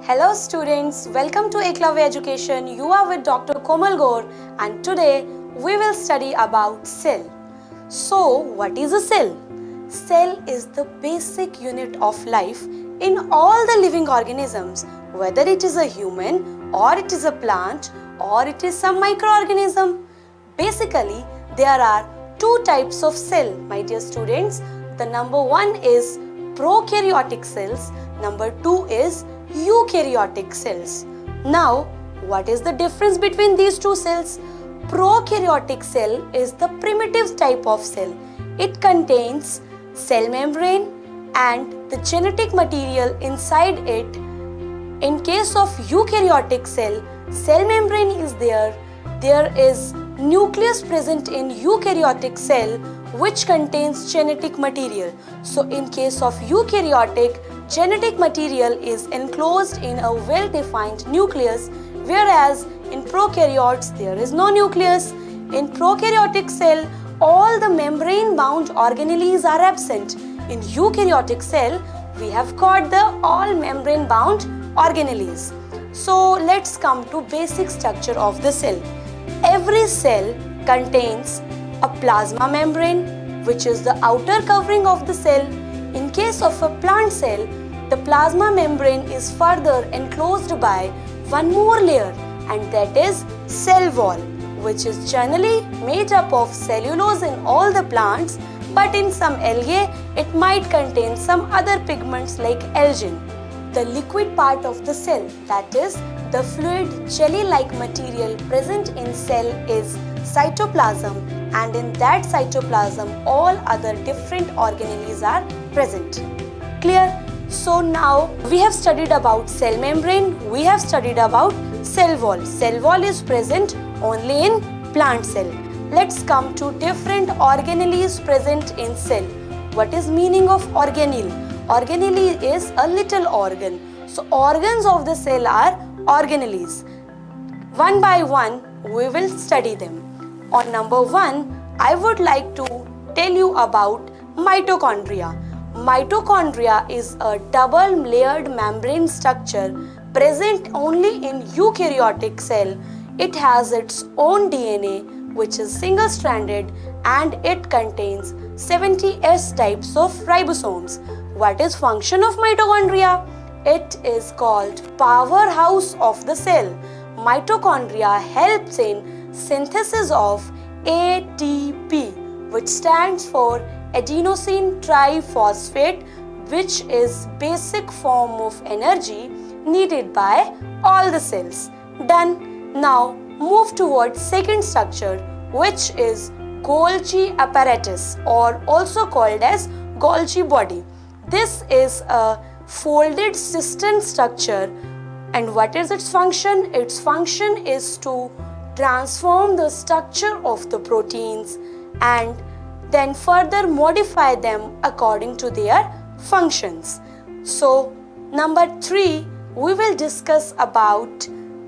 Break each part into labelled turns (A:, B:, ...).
A: Hello students, welcome to Eklavya Education. You are with Dr. Komal Gaur and today we will study about cell. So what is a cell? Cell is the basic unit of life in all the living organisms, whether it is a human or it is a plant or it is some microorganism. Basically, there are two types of cell, my dear students. The number one is prokaryotic cells, number two is eukaryotic cells. Now, what is the difference between these two cells? Prokaryotic cell is the primitive type of cell. It contains cell membrane and the genetic material inside it. In case of eukaryotic cell membrane is there. There is nucleus present in eukaryotic cell which contains genetic material. So in case of eukaryotic, genetic material is enclosed in a well-defined nucleus, whereas in prokaryotes there is no nucleus. In prokaryotic cell, all the membrane-bound organelles are absent. In eukaryotic cell, we have got the all membrane-bound organelles. So let's come to basic structure of the cell. Every cell contains a plasma membrane, which is the outer covering of the cell. In case of a plant cell, the plasma membrane is further enclosed by one more layer, and that is cell wall, which is generally made up of cellulose in all the plants, but in some algae it might contain some other pigments like algin. The liquid part of the cell, that is the fluid jelly-like material present in cell is cytoplasm, and in that cytoplasm all other different organelles are present. Clear? So now we have studied about cell membrane, we have studied about cell wall. Cell wall is present only in plant cell. Let's come to different organelles present in cell. What is meaning of organelle? Organelle is a little organ. So organs of the cell are organelles. One by one we will study them. On number one, I would like to tell you about mitochondria. Mitochondria is a double layered membrane structure present only in eukaryotic cell. It has its own DNA which is single stranded and it contains 70 S types of ribosomes. What is function of mitochondria? It is called powerhouse of the cell. Mitochondria helps in synthesis of ATP, which stands for adenosine triphosphate, which is basic form of energy needed by all the cells. Done. Now move towards second structure, which is Golgi apparatus, or also called as Golgi body. This is a folded cistern structure, and what is its function? Its function is to transform the structure of the proteins and then further modify them according to their functions. So number 3, we will discuss about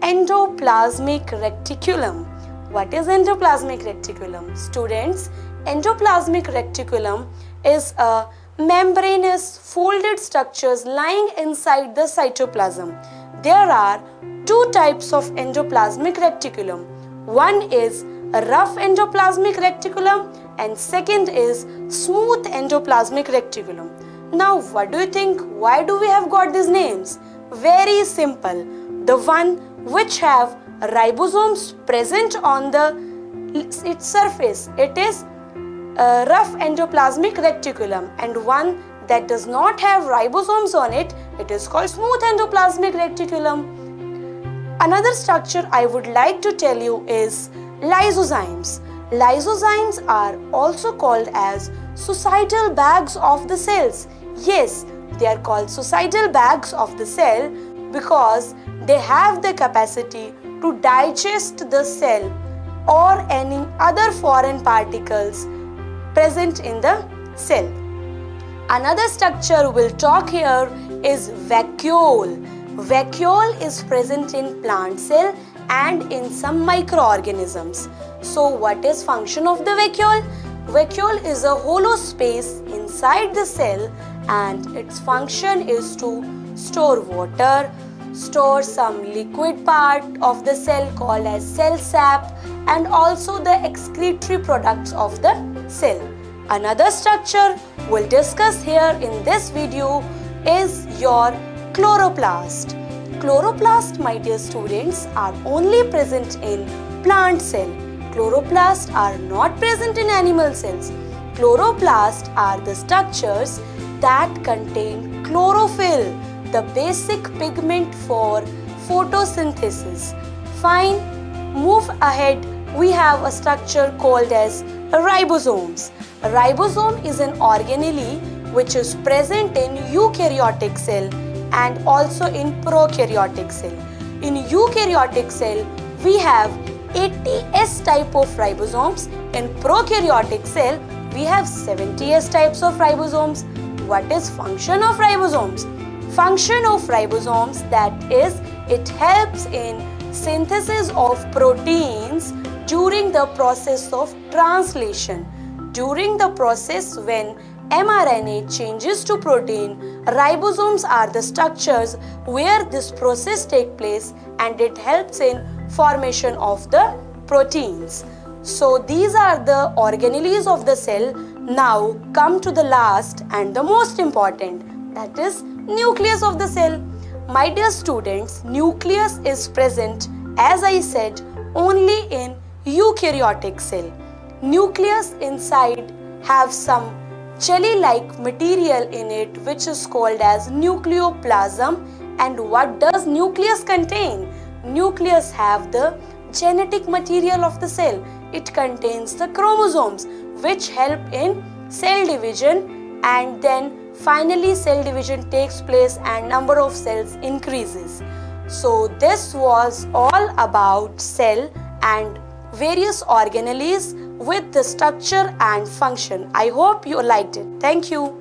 A: endoplasmic reticulum. What is endoplasmic reticulum? Students, endoplasmic reticulum is a membranous folded structures lying inside the cytoplasm. There are two types of endoplasmic reticulum. One is a rough endoplasmic reticulum and second is smooth endoplasmic reticulum. Now what do you think? Why do we have got these names? Very simple. The one which have ribosomes present on its surface, it is a rough endoplasmic reticulum, and one that does not have ribosomes on it, it is called smooth endoplasmic reticulum. Another structure I would like to tell you is lysozymes. Lysozymes are also called as suicidal bags of the cells. Yes, they are called suicidal bags of the cell because they have the capacity to digest the cell or any other foreign particles present in the cell. Another structure we'll talk here is vacuole. Vacuole is present in plant cell and in some microorganisms. So what is function of the vacuole? Vacuole is a hollow space inside the cell and its function is to store water, store some liquid part of the cell called as cell sap and also the excretory products of the cell. Another structure we'll discuss here in this video is your chloroplast. Chloroplast, my dear students, are only present in plant cell. Chloroplasts are not present in animal cells. Chloroplasts are the structures that contain chlorophyll, the basic pigment for photosynthesis. Fine, move ahead. We have a structure called as ribosomes. A ribosome is an organelle which is present in eukaryotic cell and also in prokaryotic cell. In eukaryotic cell, we have 80S type of ribosomes. In prokaryotic cell, we have 70S types of ribosomes. What is function of ribosomes? Function of ribosomes, that is, it helps in synthesis of proteins during the process of translation. During the process when mRNA changes to protein, ribosomes are the structures where this process takes place and it helps in formation of the proteins. So these are the organelles of the cell. Now come to the last and the most important, that is nucleus of the cell. My dear students, nucleus is present, as I said, only in eukaryotic cell. Nucleus inside have some jelly-like material in it which is called as nucleoplasm. And what does nucleus contain? Nucleus have the genetic material of the cell. It contains the chromosomes which help in cell division, and then finally cell division takes place and number of cells increases. So this was all about cell and various organelles with the structure and function. I hope you liked it. Thank you.